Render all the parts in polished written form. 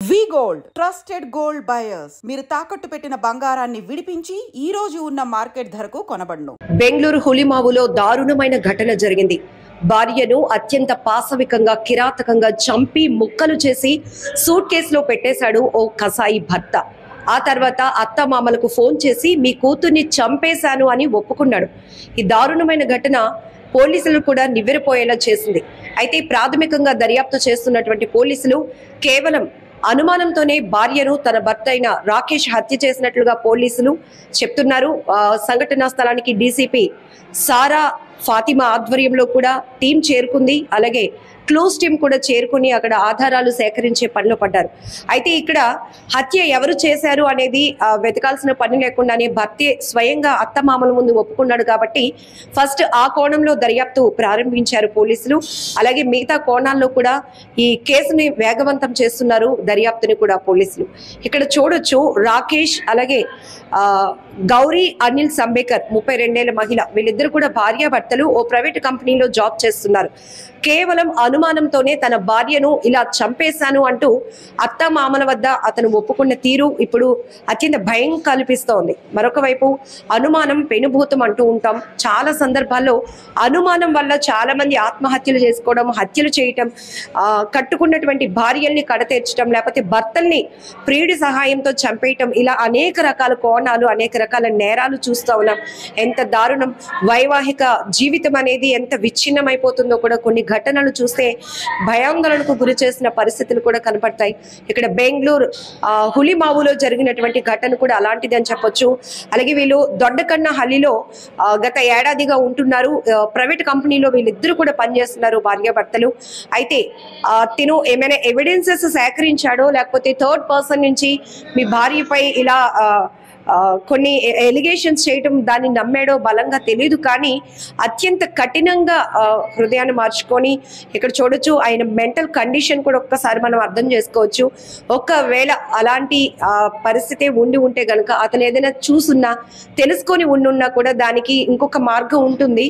వి gold trusted gold buyers మీరు తాకట్టు పెట్టిన బంగారాన్ని విడిపించి ఈ రోజు ఉన్న మార్కెట్ ధరకు కొనబడును. బెంగళూరు హులిమావులో దారుణమైన ఘటన జరిగింది. భార్యను అత్యంత పాశవికంగా కిరాతకంగా చంపి ముక్కలు చేసి సూట్ కేసులో పెట్టేశాడు ఓ కసాయి భర్త. ఆ తర్వాత అత్త మామలకు ఫోన్ చేసి మీ కూతుర్ని చంపేశాను అని ఒప్పుకున్నాడు. ఈ దారుణమైన ఘటన పోలీసులు కూడా నివ్వెరపోయేలా చేసింది. అయితే ప్రాథమికంగా దర్యాప్తు చేస్తున్నటువంటి పోలీసులు కేవలం అనుమానంతోనే భార్యను తన భర్త అయిన రాకేష్ హత్య చేసినట్లుగా పోలీసులు చెప్తున్నారు. సంఘటనా స్థలానికి డీసీపీ సారా ఫాతిమా ఆధ్వర్యంలో కూడా టీం చేరుకుంది. అలాగే క్లోజ్ టీం కూడా చేరుకుని అక్కడ ఆధారాలు సేకరించే పనిలో పడ్డారు. అయితే ఇక్కడ హత్య ఎవరు చేశారు అనేది వెతకాల్సిన పని లేకుండానే భర్తే స్వయంగా అత్తమామల ముందు ఒప్పుకున్నాడు కాబట్టి ఫస్ట్ ఆ కోణంలో దర్యాప్తు ప్రారంభించారు పోలీసులు. అలాగే మిగతా కోణాల్లో కూడా ఈ కేసుని వేగవంతం చేస్తున్నారు దర్యాప్తుని కూడా పోలీసులు. ఇక్కడ చూడొచ్చు రాకేష్ అలాగే గౌరీ అనిల్ సంబేకర్ 32 ఏళ్ల మహిళ, వీళ్ళిద్దరు కూడా భార్యాభర్తలు ఓ ప్రైవేట్ కంపెనీలో జాబ్ చేస్తున్నారు. కేవలం అనుమానంతోనే తన భార్యను ఇలా చంపేశాను అంటూ అత్త మామల వద్ద అతను ఒప్పుకున్న తీరు ఇప్పుడు అత్యంత భయం కల్పిస్తోంది. మరొక వైపు అనుమానం పెనుభూతం అంటూ ఉంటాం. చాలా సందర్భాల్లో అనుమానం వల్ల చాలా మంది ఆత్మహత్యలు చేసుకోవడం, హత్యలు చేయటం, కట్టుకున్నటువంటి భార్యల్ని కడతీర్చడం, లేకపోతే భర్తల్ని ప్రియుడి సహాయంతో చంపేయటం, ఇలా అనేక రకాల కోణాలు, అనేక రకాల నేరాలు చూస్తూ ఉన్నాం. ఎంత దారుణం! వైవాహిక జీవితం అనేది ఎంత విచ్ఛిన్నమైపోతుందో కూడా కొన్ని ఘటనలు చూస్తే భయాందోళనకు గురి చేసిన పరిస్థితులు కూడా కనపడతాయి. ఇక్కడ బెంగళూరు హులిమావులో జరిగినటువంటి ఘటన కూడా అలాంటిది అని చెప్పొచ్చు. అలాగే వీళ్ళు దొడ్డకన్న హల్లిలో గత ఏడాదిగా ఉంటున్నారు. ప్రైవేట్ కంపెనీలో వీళ్ళిద్దరూ కూడా పనిచేస్తున్నారు భార్యాభర్తలు. అయితే తిను ఏమైనా ఎవిడెన్సెస్ సేకరించాడో లేకపోతే థర్డ్ పర్సన్ నుంచి మీ భార్యపై ఇలా కొన్ని ఎలిగేషన్స్ చేయటం దాన్ని నమ్మాడో బలంగా తెలియదు. కానీ అత్యంత కఠినంగా హృదయాన్ని మార్చుకొని ఇక్కడ చూడొచ్చు. ఆయన మెంటల్ కండిషన్ కూడా ఒక్కసారి మనం అర్థం చేసుకోవచ్చు. ఒకవేళ అలాంటి పరిస్థితి ఉంటే గనక అతను ఏదైనా చూసున్నా తెలుసుకొని ఉండున్నా కూడా దానికి ఇంకొక మార్గం ఉంటుంది,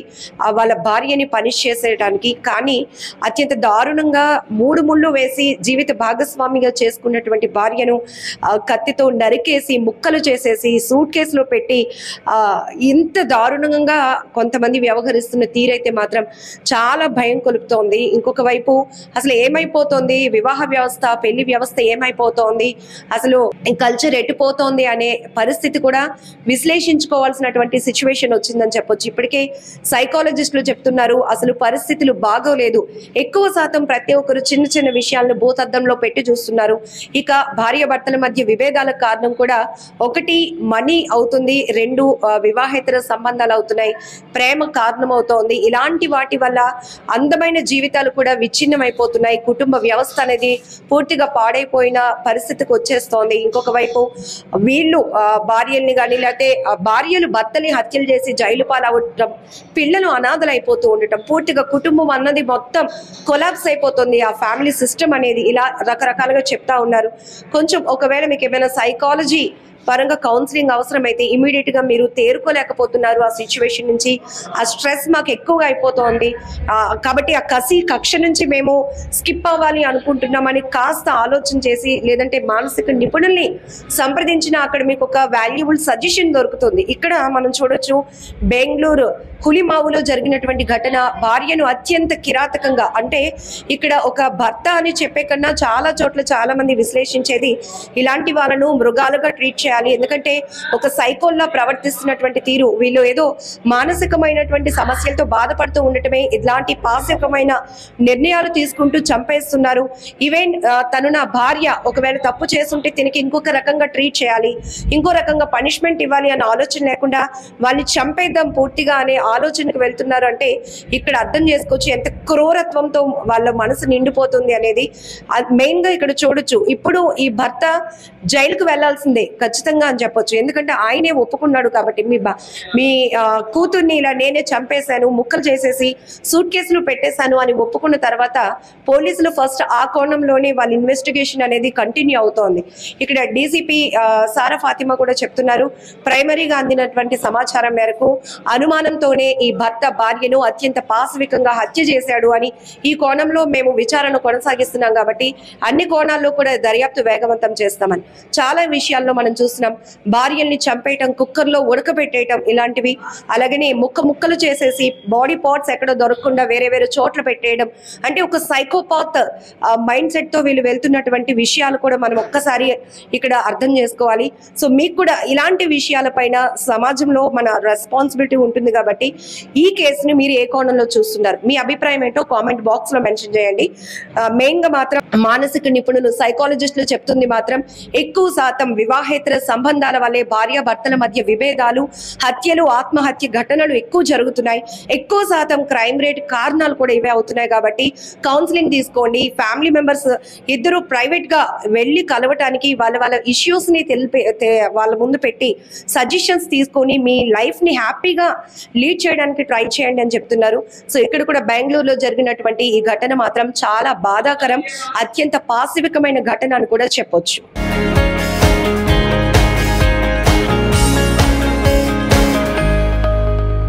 వాళ్ళ భార్యని పనిష్ చేసేయడానికి. కానీ అత్యంత దారుణంగా 3 ముళ్ళు వేసి జీవిత భాగస్వామిగా చేసుకున్నటువంటి భార్యను కత్తితో నరికేసి ముక్కలు చేసేసి సూట్ కేసులో పెట్టి ఇంత దారుణంగా కొంతమంది వ్యవహరిస్తున్న తీరైతే మాత్రం చాలా భయం కొలుపుతోంది. ఇంకొక వైపు అసలు ఏమైపోతోంది వివాహ వ్యవస్థ, పెళ్లి వ్యవస్థ ఏమైపోతోంది, అసలు కల్చర్ ఎట్టిపోతోంది అనే పరిస్థితి కూడా విశ్లేషించుకోవాల్సినటువంటి సిచ్యువేషన్ వచ్చిందని చెప్పొచ్చు. ఇప్పటికే సైకాలజిస్టులు చెప్తున్నారు అసలు పరిస్థితులు బాగోలేదు. ఎక్కువ శాతం ప్రతి ఒక్కరు చిన్న చిన్న విషయాలను భూతద్దంలో పెట్టి చూస్తున్నారు. ఇక భార్య భర్తల మధ్య విభేదాలకు కారణం కూడా ఒకటి మనీ అవుతుంది, 2 వివాహేతర సంబంధాలు అవుతున్నాయి, ప్రేమ కారణం అవుతోంది. ఇలాంటి వాటి వల్ల అందమైన జీవితాలు కూడా విచ్ఛిన్నమైపోతున్నాయి. కుటుంబ వ్యవస్థ అనేది పూర్తిగా పాడైపోయిన పరిస్థితికి వచ్చేస్తోంది. ఇంకొక వైపు వీళ్ళు భార్యల్ని కానీ లేకపోతే భార్యలు భర్తని హత్యలు చేసి జైలు పాలవటం, పిల్లలు అనాథలు అయిపోతూ ఉండటం, పూర్తిగా కుటుంబం అన్నది మొత్తం కొలాప్స్ అయిపోతుంది, ఆ ఫ్యామిలీ సిస్టమ్ అనేది. ఇలా రకరకాలుగా చెప్తా ఉన్నారు. కొంచెం ఒకవేళ మీకు ఏమైనా సైకాలజీ పరంగా కౌన్సిలింగ్ అవసరమైతే ఇమీడియట్ గా మీరు తేరుకోలేకపోతున్నారు ఆ సిచ్యువేషన్ నుంచి, ఆ స్ట్రెస్ మాకు ఎక్కువగా అయిపోతుంది కాబట్టి ఆ కక్ష నుంచి మేము స్కిప్ అవ్వాలి అనుకుంటున్నామని కాస్త ఆలోచన చేసి లేదంటే మానసిక నిపుణుల్ని సంప్రదించిన అక్కడ మీకు ఒక వాల్యుబుల్ సజెషన్ దొరుకుతుంది. ఇక్కడ మనం చూడొచ్చు బెంగళూరు హులిమావులో జరిగినటువంటి ఘటన. భార్యను అత్యంత కిరాతకంగా, అంటే ఇక్కడ ఒక భర్త అని చెప్పే కన్నా చాలా చోట్ల చాలా మంది విశ్లేషించేది ఇలాంటి వాళ్ళను మృగాలుగా ట్రీట్ చేయాలి. ఎందుకంటే ఒక సైకోల్లా ప్రవర్తిస్తున్నటువంటి తీరు, వీళ్ళు ఏదో మానసికమైనటువంటి సమస్యలతో బాధపడుతూ ఉండటమే ఇలాంటి పాశవికమైన నిర్ణయాలు తీసుకుంటూ చంపేస్తున్నారు. ఈవెన్ తను నా భార్య ఒకవేళ తప్పు చేస్తుంటే తినకి ఇంకొక రకంగా ట్రీట్ చేయాలి, ఇంకో రకంగా పనిష్మెంట్ ఇవ్వాలి అనే ఆలోచన లేకుండా వాళ్ళని చంపేద్దాం పూర్తిగా అనే ఆలోచనకు వెళ్తున్నారు. అంటే ఇక్కడ అర్థం చేసుకోవచ్చు ఎంత క్రూరత్వంతో వాళ్ళ మనసు నిండిపోతుంది అనేది. మెయిన్ గా ఇక్కడ చూడొచ్చు. ఇప్పుడు ఈ భర్త జైలుకు వెళ్లాల్సిందే ఖచ్చితంగా అని చెప్పొచ్చు. ఎందుకంటే ఆయనే ఒప్పుకున్నాడు కాబట్టి మీ కూతుర్ని ఇలా నేనే చంపేశాను, ముక్కలు చేసేసి సూట్ కేసులు పెట్టేశాను అని ఒప్పుకున్న తర్వాత పోలీసులు ఫస్ట్ ఆ కోణంలోనే వాళ్ళ ఇన్వెస్టిగేషన్ అనేది కంటిన్యూ అవుతోంది. ఇక్కడ డీసీపీ సారా ఫాతిమా కూడా చెప్తున్నారు, ప్రైమరీగా అందినటువంటి సమాచారం మేరకు అనుమానంతో ఇంట్లోనే ఈ భర్త భార్యను అత్యంత పాశవికంగా హత్య చేశాడు అని ఈ కోణంలో మేము విచారణ కొనసాగిస్తున్నాం కాబట్టి అన్ని కోణాల్లో కూడా దర్యాప్తు వేగవంతం చేస్తామని. చాలా విషయాల్లో మనం చూస్తున్నాం, భార్యల్ని చంపేయటం, కుక్కర్లో ఉడకబెట్టేయటం ఇలాంటివి, అలాగనే ముక్కలు చేసేసి బాడీ పార్ట్స్ ఎక్కడ దొరకకుండా వేరే వేరే చోట్ల పెట్టేయడం, అంటే ఒక సైకోపాత్ మైండ్ సెట్ తో వీళ్ళు వెళ్తున్నటువంటి విషయాలు కూడా మనం ఒక్కసారి ఇక్కడ అర్థం చేసుకోవాలి. సో మీకు కూడా ఇలాంటి విషయాలపైన సమాజంలో మన రెస్పాన్సిబిలిటీ ఉంటుంది కాబట్టి ఈ కేసుని మీరు ఏ కోణంలో చూస్తున్నారు, మీ అభిప్రాయం ఏంటో కామెంట్ బాక్స్ లో మెన్షన్ చేయండి. మెయిన్ గా మాత్రం మానసిక నిపుణులు, సైకాలజిస్టులు చెప్తుంది మాత్రం ఎక్కువ శాతం వివాహేతర సంబంధాల వల్లే భార్య భర్తల మధ్య విభేదాలు, హత్యలు, ఆత్మహత్య ఘటనలు ఎక్కువ జరుగుతున్నాయి. ఎక్కువ శాతం క్రైమ్ రేట్ కారణాలు కూడా ఇవే అవుతున్నాయి కాబట్టి కౌన్సిలింగ్ తీసుకోండి. ఫ్యామిలీ మెంబర్స్ ఇద్దరు ప్రైవేట్ గా వెళ్ళి కలవటానికి వాళ్ళ ఇష్యూస్ ని వాళ్ళ ముందు పెట్టి సజెషన్స్ తీసుకొని మీ లైఫ్ ని హ్యాపీగా లీడ్ చేయడానికి ట్రై చేయండి అని చెప్తున్నారు. సో ఇక్కడ కూడా బెంగళూరులో జరిగినటువంటి ఈ ఘటన మాత్రం చాలా బాధాకరం, అత్యంత పాశవికమైన ఘటన అని కూడా చెప్పొచ్చు.